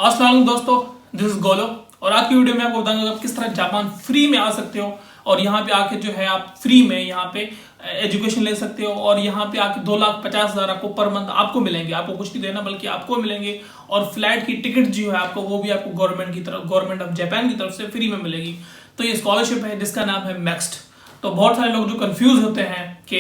अस्सलाम दोस्तों, this is गोलो और आज की वीडियो में आपको बताऊंगा आप किस तरह जापान फ्री में आ सकते हो और यहाँ पे आके जो है आप फ्री में यहाँ पे एजुकेशन ले सकते हो और यहाँ पे आके 2,50,000 आपको पर मंथ आपको मिलेंगे। आपको कुछ नहीं देना बल्कि आपको मिलेंगे और फ्लाइट की टिकट जो है आपको वो भी आपको गवर्नमेंट ऑफ जापान की तरफ से फ्री में मिलेगी। तो ये स्कॉलरशिप है जिसका नाम है मैक्स्ट। तो बहुत सारे लोग जो कंफ्यूज होते हैं कि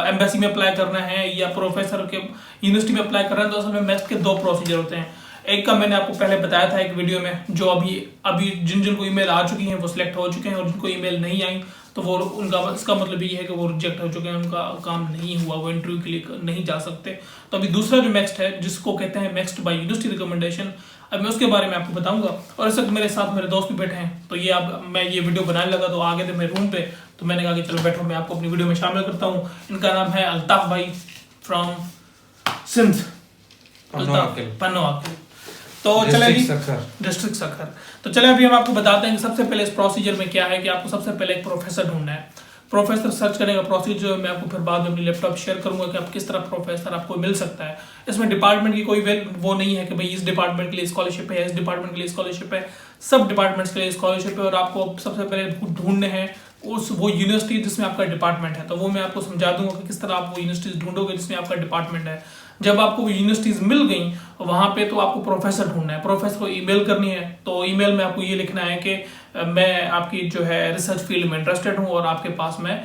एम्बेसी में अप्लाई करना है या प्रोफेसर के यूनिवर्सिटी में अप्लाई करना है, तो असल में मैक्स्ट के दो प्रोसीजर होते हैं। एक का मैंने आपको पहले बताया था एक वीडियो में, जो अभी जिन को ईमेल आ चुकी हैं वो सिलेक्ट हो चुके हैं और जिनको ईमेल नहीं आई तो वो उनका इसका मतलब ये है कि वो रिजेक्ट हो चुके हैं, उनका काम नहीं हुआ, वो इंटरव्यू के लिए नहीं जा सकते। तो अभी दूसरा जो मैक्स्ट है जिसको कहते हैं मैक्स्ट बाय यूनिवर्सिटी रिकमेंडेशन, अब मैं उसके बारे में आपको बताऊंगा। और इस वक्त मेरे साथ मेरे दोस्त भी बैठे हैं, तो ये अब मैं ये वीडियो बनाने लगा तो आगे थे मेरे रूम पे, तो मैंने कहा कि चलो बैठो मैं आपको अपनी वीडियो में शामिल करता हूँ। इनका नाम है अल्ताफ भाई फ्रॉम सिंध, पन्नो। तो चले डिस्ट्रिक्ट सखर। तो चले अभी हम आपको बताते हैं कि सबसे पहले इस प्रोसीजर में क्या है कि आपको सबसे पहले एक प्रोफेसर ढूंढना है। प्रोफेसर सर्च करने का प्रोसीजर मैं आपको फिर बाद में अपनी लैपटॉप शेयर करूंगा कि आप किस तरह प्रोफेसर आपको मिल सकता है। इसमें डिपार्टमेंट की कोई वो नहीं है कि भाई इस डिपार्टमेंट के लिए स्कॉलरशिप है, इस डिपार्टमेंट के लिए स्कॉलरशिप है, सब डिपार्टमेंट्स के लिए स्कॉलरशिप है। और आपको सबसे पहले ढूंढने हैं वो यूनिवर्सिटी जिसमें आपका डिपार्टमेंट है। तो वो मैं आपको समझा दूंगा कि किस तरह आप वो यूनिवर्सिटीज ढूंढोगे जिसमें आपका डिपार्टमेंट है। जब आपको यूनिवर्सिटीज मिल गई वहां पे तो आपको प्रोफेसर ढूंढना है, प्रोफेसर को ईमेल करनी है। तो ईमेल में आपको ये लिखना है कि मैं आपकी जो है रिसर्च फील्ड में इंटरेस्टेड हूँ और आपके पास मैं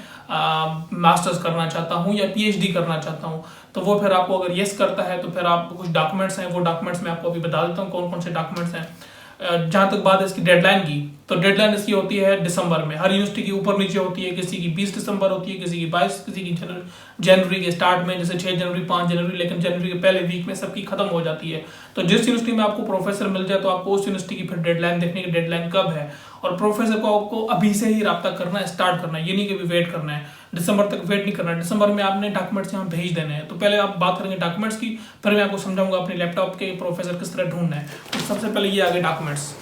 मास्टर्स करना चाहता हूँ या पीएचडी करना चाहता हूँ। तो वो फिर आपको अगर यस करता है तो फिर आप कुछ डॉक्यूमेंट्स हैं, वो डॉक्यूमेंट्स मैं आपको अभी बता देता हूँ कौन कौन से डॉक्यूमेंट्स हैं। जहां तक बात है इसकी डेडलाइन की, तो डेडलाइन इसकी होती है दिसंबर में। हर यूनिवर्सिटी की ऊपर नीचे होती है, किसी की 20 दिसंबर होती है, किसी की 22, किसी की जनवरी के स्टार्ट में, जैसे 6 जनवरी 5 जनवरी, लेकिन जनवरी के पहले वीक में सबकी खत्म हो जाती है। तो जिस यूनिवर्सिटी में आपको प्रोफेसर मिल जाए तो आपको उस यूनिवर्सिटी की फिर डेडलाइन देखने की, डेडलाइन कब है और प्रोफेसर को आपको अभी से ही रब्ता करना है, स्टार्ट करना है। ये नहीं कि अभी वेट करना है, दिसंबर तक वेट नहीं करना है। दिसंबर में आपने डॉक्यूमेंट्स यहाँ भेज देने हैं। तो पहले आप बात करेंगे डॉक्यूमेंट्स की, फिर मैं आपको समझाऊंगा अपने लैपटॉप के प्रोफेसर किस तरह ढूंढना है। तो सबसे पहले ये आगे डॉक्यूमेंट्स।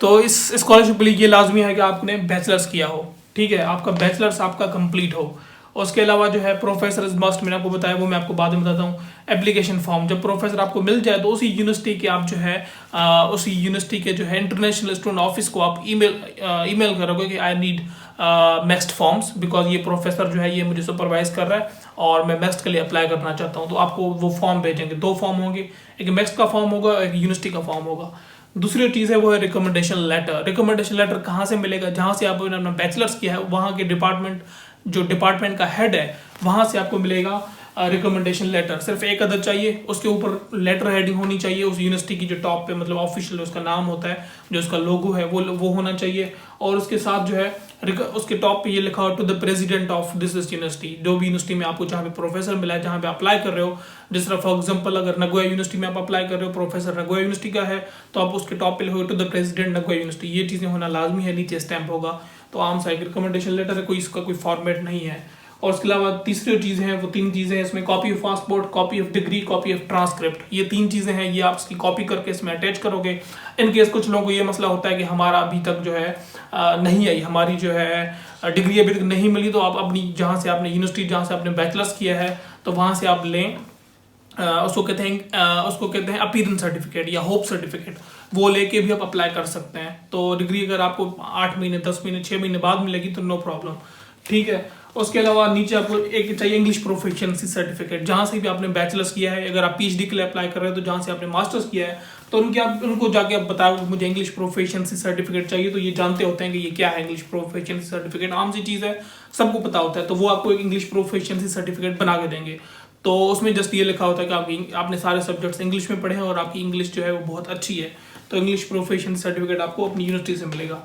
तो इस स्कॉलरशिप के लिए ये लाजमी है कि आपने बैचलर्स किया हो, ठीक है, आपका बैचलर्स आपका कंप्लीट हो। उसके अलावा जो है प्रोफेसर मस्ट, मैंने आपको बताया, वो मैं आपको बाद में बताता हूँ। एप्लीकेशन फॉर्म, जब प्रोफेसर आपको मिल जाए तो उसी यूनिवर्सिटी के आप जो है उसी यूनिवर्सिटी के जो है इंटरनेशनल स्टूडेंट ऑफिस को आप ईमेल करोगे कि आई नीड मैक्स्ट फॉर्म्स, बिकॉज ये प्रोफेसर जो है ये मुझे सुपरवाइज कर रहा है और मैं मैक्स्ट के लिए अप्लाई करना चाहता हूँ। तो आपको वो फॉर्म भेजेंगे, 2 फॉर्म होंगे, एक मैक्स्ट का फॉर्म होगा, एक यूनिवर्सिटी का फॉर्म होगा। दूसरी चीज़ है वो है रिकमेंडेशन लेटर। रिकमेंडेशन लेटर कहाँ से मिलेगा? जहाँ से आपने अपना बैचलर्स किया है वहाँ के डिपार्टमेंट का हेड है वहाँ से आपको मिलेगा रिकमेंडेशन लेटर। सिर्फ एक अदद चाहिए, उसके ऊपर लेटर हेडिंग होनी चाहिए उस यूनिवर्सिटी की, जो टॉप पे मतलब ऑफिशियल उसका नाम होता है, जो उसका लोगो है वो होना चाहिए। और उसके साथ जो है उसके टॉप पे ये लिखा हो to the president of this university. जो भी यूनिवर्सिटी में आपको जहाँ पे प्रोफेसर मिला है, जहाँ पे अप्लाई कर रहे हो, जिस तरह फॉर एग्जांपल अगर नगोया यूनिवर्सिटी में आप अप्लाई कर रहे हो, प्रोफेसर नगोया यूनिवर्सिटी का है, तो आप उसके टॉप पे लिखोगे to the president Nagoya university. ये चीज़ें होना लाजमी है, नीचे स्टैम्प होगा। तो आम सा एक रिकमेंडेशन लेटर है, कोई इसका कोई फॉर्मेट नहीं है। और उसके अलावा तीसरी जो चीज़ें हैं वो 3 चीज़ें हैं इसमें, copy of passport, copy of degree, copy of transcript. ये 3 चीज़ें हैं, ये आप इसकी कॉपी करके इसमें अटैच करोगे। इन केस कुछ लोगों को ये मसला होता है कि हमारा अभी तक जो है नहीं आई, हमारी जो है डिग्री अभी तक नहीं मिली, तो आप अपनी जहाँ से आपने यूनिवर्सिटी जहाँ से आपने बैचलर्स किया है तो वहाँ से आप लें। उसको कहते हैं अपीयरेंस सर्टिफिकेट या होप सर्टिफिकेट, वो लेके भी आप अप्लाई कर सकते हैं। तो डिग्री अगर आपको 8 महीने, 10 महीने, 6 महीने बाद मिलेगी तो नो प्रॉब्लम, ठीक है। उसके अलावा नीचे आपको एक चाहिए इंग्लिश प्रोफिशिएंसी सर्टिफिकेट, जहाँ से भी आपने बैचलर्स किया है। अगर आप पीएचडी के लिए अप्लाई कर रहे हो तो जहाँ से आपने मास्टर्स किया है तो उनको जाके आप बताओ मुझे इंग्लिश प्रोफिशिएंसी सर्टिफिकेट चाहिए। तो ये जानते होते हैं कि ये क्या है इंग्लिश प्रोफिशिएंसी सर्टिफिकेट, आम सी चीज़ है, सबको पता होता है। तो वो आपको एक इंग्लिश प्रोफिशिएंसी सर्टिफिकेट बना के देंगे। तो उसमें जस्ट ये लिखा होता है कि आपने सारे सब्जेक्ट्स इंग्लिश में पढ़े हैं और आपकी इंग्लिश जो है वो बहुत अच्छी है। तो इंग्लिश प्रोफिशिएंसी सर्टिफिकेट आपको अपनी यूनिवर्सिटी से मिलेगा।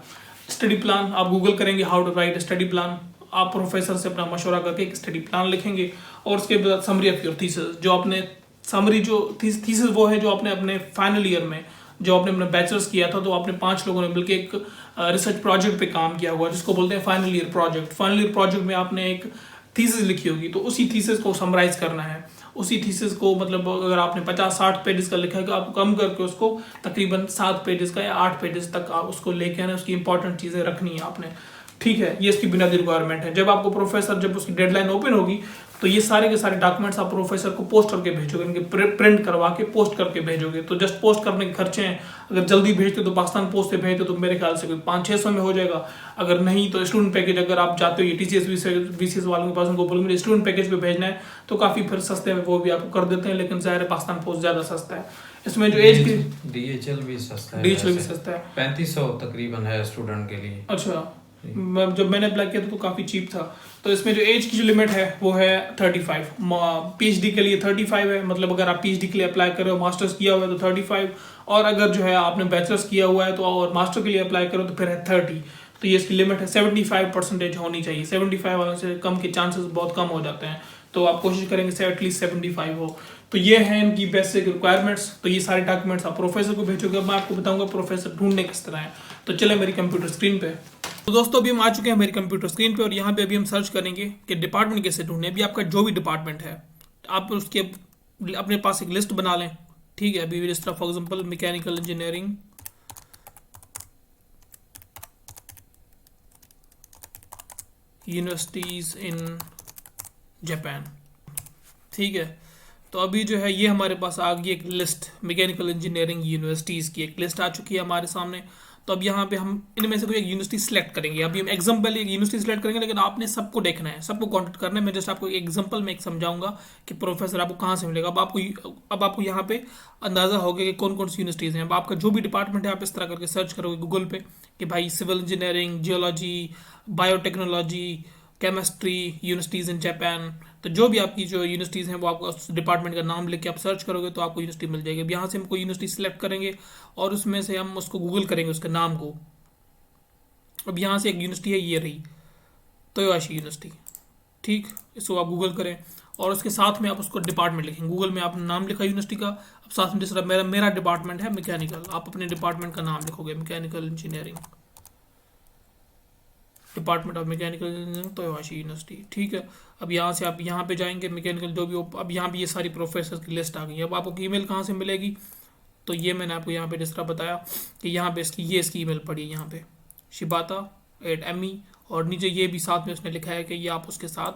स्टडी प्लान, आप गूगल करेंगे how to write study plan, आप प्रोफेसर से अपना मशवरा करके एक स्टडी प्लान लिखेंगे। और उसके बाद समरी ऑफ योर थीसिस, जो आपने समरी जो थीसिस वो है जो आपने अपने फाइनल ईयर में जो आपने अपना बैचलर्स किया था, तो आपने 5 लोगों ने मिलकर एक रिसर्च प्रोजेक्ट पे काम किया हुआ जिसको बोलते हैं final year project. Final year project में आपने एक थीसिस लिखी होगी, तो उसी थीसिस को समराइज करना है। उसी थीसिस को मतलब अगर आपने 50-60 पेजेस का लिखा है तो आपको कम करके उसको तकरीबन 7 पेजेस का या 8 पेजेस तक आप उसको लेके आना, उसकी इंपॉर्टेंट चीज़ें रखनी है आपने, ठीक है। ये इसकी बुनियादी रिक्वायरमेंट है। जब आपको प्रोफेसर जब उसकी डेडलाइन ओपन होगी तो ये सारे के सारे डॉक्यूमेंट्स आप प्रोफेसर को पोस्ट करके भेजोगे, इनके प्रिंट करवा के पोस्ट करके भेजोगे। तो जस्ट पोस्ट करने के खर्चे हैं, अगर जल्दी भेजते तो पाकिस्तान पोस्ट से भेजते तो मेरे ख्याल से 500-600 में हो जाएगा। अगर नहीं तो स्टूडेंट पैकेज, अगर आप जाते हो ये TCS VCS वालों के पास, उनको बोलोगे स्टूडेंट पैकेज पे भेजना है तो काफ़ी फिर सस्ते में वो भी आपको कर देते हैं, लेकिन ज़ाहिर है पाकिस्तान पोस्ट ज़्यादा सस्ता है। इसमें जो एज की DHL भी सस्ता है, DHL भी सस्ता है, 3500 तकरीबन है स्टूडेंट के लिए। अच्छा, जब मैंने अप्लाई किया था तो काफ़ी चीप था। तो इसमें जो एज की जो लिमिट है वो है 35, PhD के लिए 35 है, मतलब अगर आप PhD के लिए अप्लाई कर रहे हो, मास्टर्स किया हुआ है तो 35, और अगर जो है आपने बैचलर्स किया हुआ है तो और मास्टर के लिए अप्लाई करो तो फिर है 30। तो ये इसकी लिमिट है, 75% होनी चाहिए, 75 वालों से कम के चांसेस बहुत कम हो जाते हैं, तो आप कोशिश करेंगे से एटलीस्ट 75 हो। तो ये है इनकी बेसिक रिक्वायरमेंट्स। तो ये सारे डॉक्यूमेंट्स आप प्रोफेसर को भेजोगे। अब मैं आपको बताऊंगा प्रोफेसर ढूंढने किस तरह है। तो चले मेरी कंप्यूटर स्क्रीन पे। तो दोस्तों अभी हम आ चुके हैं मेरी कंप्यूटर स्क्रीन पे, और यहाँ पे अभी हम सर्च करेंगे कि डिपार्टमेंट कैसे ढूंढने। अभी आपका जो भी डिपार्टमेंट है आप उसके अपने पास एक लिस्ट बना लें, ठीक है। अभी जिस तरह for example mechanical engineering, universities in Japan, ठीक है। तो अभी जो है ये हमारे पास आ गई एक लिस्ट, मैकेनिकल इंजीनियरिंग यूनिवर्सिटीज़ की एक लिस्ट आ चुकी है हमारे सामने। तो अब यहाँ पे हम इनमें से कोई एक यूनिवर्सिटी सिलेक्ट करेंगे। अभी हम एग्जाम्पल एक यूनिवर्सिटी सिलेक्ट करेंगे, लेकिन आपने सबको देखना है, सबको कॉन्टेक्ट करना है। मैं जस्ट आपको एग्जाम्पल में एक समझाऊंगा कि प्रोफेसर आपको कहाँ से मिलेगा। अब आपको यहाँ पे अंदाजा होगा कि कौन कौन सी यूनिवर्सिटीज़ हैं। अब आपका जो भी डिपार्टमेंट है आप इस तरह करके सर्च करोगे गूगल पे कि भाई civil engineering, geology, biotechnology, chemistry, universities in Japan. तो जो भी आपकी जो यूनिवर्सिटीज़ हैं वो आपको उस डिपार्टमेंट का नाम लेके आप सर्च करोगे तो आपको यूनिवर्सिटी मिल जाएगी। अब यहाँ से हम कोई यूनिवर्सिटी सिलेक्ट करेंगे और उसमें से हम उसको गूगल करेंगे उसके नाम को। अब यहाँ से एक यूनिवर्सिटी है, ये रही तोयोहाशी यूनिवर्सिटी, ठीक। इसको आप गूगल करें और उसके साथ में आप उसको डिपार्टमेंट लिखेंगे। गूगल में आपने नाम लिखा यूनिवर्सिटी का, अब साथ में जिस तरह मेरा डिपार्टमेंट है मैकेनिकल, आप अपने डिपार्टमेंट का नाम लिखोगे mechanical engineering, department of mechanical engineering Toyohashi university, ठीक है। अब यहाँ से आप यहाँ पे जाएंगे मैकेनिकल जो भी हो। अब यहाँ भी ये सारी प्रोफेसर की लिस्ट आ गई है। अब आपको ईमेल कहाँ से मिलेगी, तो ये मैंने आपको यहाँ पे जिस तरह बताया कि यहाँ पे इसकी ईमेल पड़ी है यहाँ पे shibata@me, और नीचे ये भी साथ में उसने लिखा है कि ये आप उसके साथ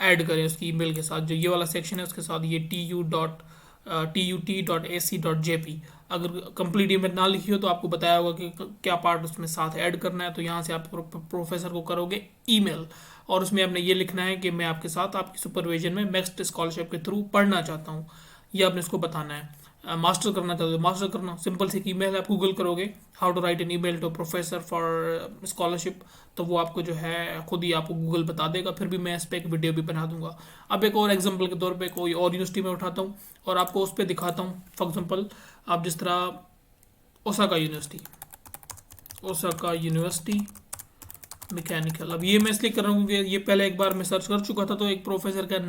ऐड करें, उसकी ईमेल के साथ जो ये वाला सेक्शन है उसके साथ ये tut.ac.jp। अगर कंप्लीट ईमेल ना लिखी हो तो आपको बताया होगा कि क्या पार्ट उसमें साथ ऐड करना है। तो यहाँ से आप प्रोफेसर को करोगे ईमेल और उसमें आपने ये लिखना है कि मैं आपके साथ आपकी सुपरविजन में नेक्स्ट स्कॉलरशिप के थ्रू पढ़ना चाहता हूँ, ये आपने इसको बताना है। मास्टर करना चाहते हो मास्टर करना, सिंपल सी ईमेल है, आप गूगल करोगे how to write an email to professor for scholarship, तो वो आपको जो है खुद ही आपको गूगल बता देगा। फिर भी मैं इस पर एक वीडियो भी बना दूंगा। अब एक और एग्जांपल के तौर पे कोई और यूनिवर्सिटी में उठाता हूँ और आपको उस पर दिखाता हूँ। फॉर एग्जांपल आप जिस तरह ओसाका यूनिवर्सिटी मैकेनिकल, अब ये मैं इसलिए कर रहा हूँ क्योंकि ये पहले एक बार मैं सर्च कर चुका था, तो एक प्रोफेसर का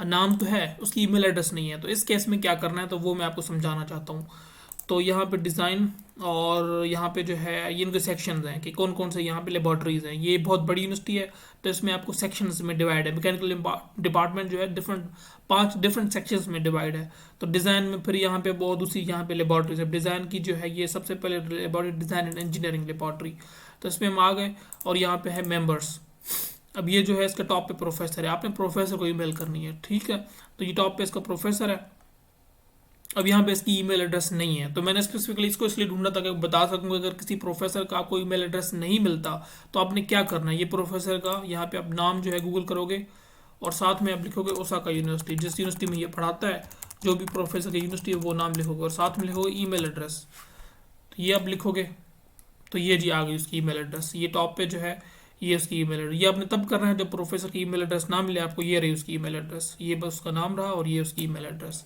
नाम तो है, उसकी ईमेल एड्रेस नहीं है। तो इस केस में क्या करना है तो वो मैं आपको समझाना चाहता हूँ। तो यहाँ पे डिज़ाइन और यहाँ पे जो है ये इनके सेक्शंस हैं कि कौन कौन से यहाँ पे लेबॉर्ट्रीज़ हैं। ये बहुत बड़ी यूनिवर्सिटी है तो इसमें आपको सेक्शंस में डिवाइड है। मैकेनिकल डिपार्टमेंट जो है 5 डिफरेंट सेक्शंस में डिवाइड है। तो डिज़ाइन में फिर यहाँ पे बहुत दूसरी यहाँ पे लेबॉर्ट्रीज है। डिज़ाइन की जो है ये सबसे पहले laboratory design and engineering laboratory, तो इसमें हम आ गए। और यहाँ पे है मेंबर्स। अब ये जो है इसका टॉप पे प्रोफेसर है, आपने प्रोफेसर को ईमेल करनी है, ठीक है। तो ये टॉप पे इसका प्रोफेसर है। अब यहाँ पे इसकी ईमेल एड्रेस नहीं है, तो मैंने स्पेसिफिकली इसको इसलिए ढूंढा था कि बता सकूँ अगर किसी प्रोफेसर का आपको ईमेल एड्रेस नहीं मिलता तो आपने क्या करना है। ये प्रोफेसर का यहाँ पे आप नाम जो है गूगल करोगे और साथ में आप लिखोगे ओसाका यूनिवर्सिटी, जिस यूनिवर्सिटी में ये पढ़ाता है, जो भी प्रोफेसर की यूनिवर्सिटी है वो नाम लिखोगे और साथ में लिखोगे ईमेल एड्रेस। तो ये आप लिखोगे तो ये जी आ गई उसकी ईमेल एड्रेस। ये टॉप पे जो है ये उसकी ईमेल एड्रेस। ये आपने तब करना है जब प्रोफेसर की ईमेल एड्रेस ना मिले आपको। ये रही उसकी ईमेल एड्रेस, ये बस उसका नाम रहा और ये उसकी ईमेल एड्रेस,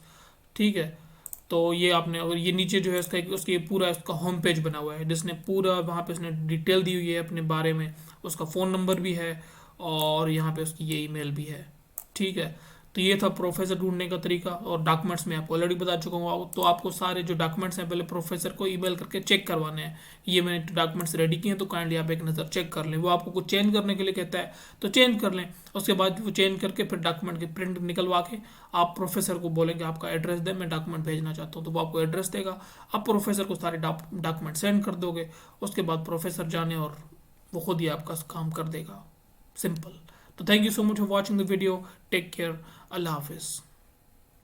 ठीक है। तो ये आपने, और ये नीचे जो है उसके पूरा उसका होम पेज बना हुआ है जिसने पूरा वहाँ पे उसने डिटेल दी हुई है अपने बारे में, उसका फ़ोन नंबर भी है और यहाँ पे उसकी ये ईमेल भी है, ठीक है। तो ये था प्रोफेसर ढूंढने का तरीका। और डॉक्यूमेंट्स में आपको ऑलरेडी बता चुका हूँ। तो आपको सारे जो डॉक्यूमेंट्स हैं पहले प्रोफेसर को ईमेल करके चेक करवाने हैं। ये मैंने डॉक्यूमेंट्स रेडी किए हैं तो काइंडली आप एक नज़र चेक कर लें। वो आपको कुछ चेंज करने के लिए कहता है तो चेंज कर लें। उसके बाद वो चेंज करके फिर डॉक्यूमेंट की प्रिंट निकलवा के आप प्रोफेसर को बोलेंगे आपका एड्रेस दे, मैं डॉक्यूमेंट भेजना चाहता हूँ, तो वो आपको एड्रेस देगा। आप प्रोफेसर को सारे डॉक्यूमेंट सेंड कर दोगे। उसके बाद प्रोफेसर जाने और वो खुद ही आपका काम कर देगा, सिंपल। तो thank you so much for watching the video, take care, अल्लाह हाफिज़।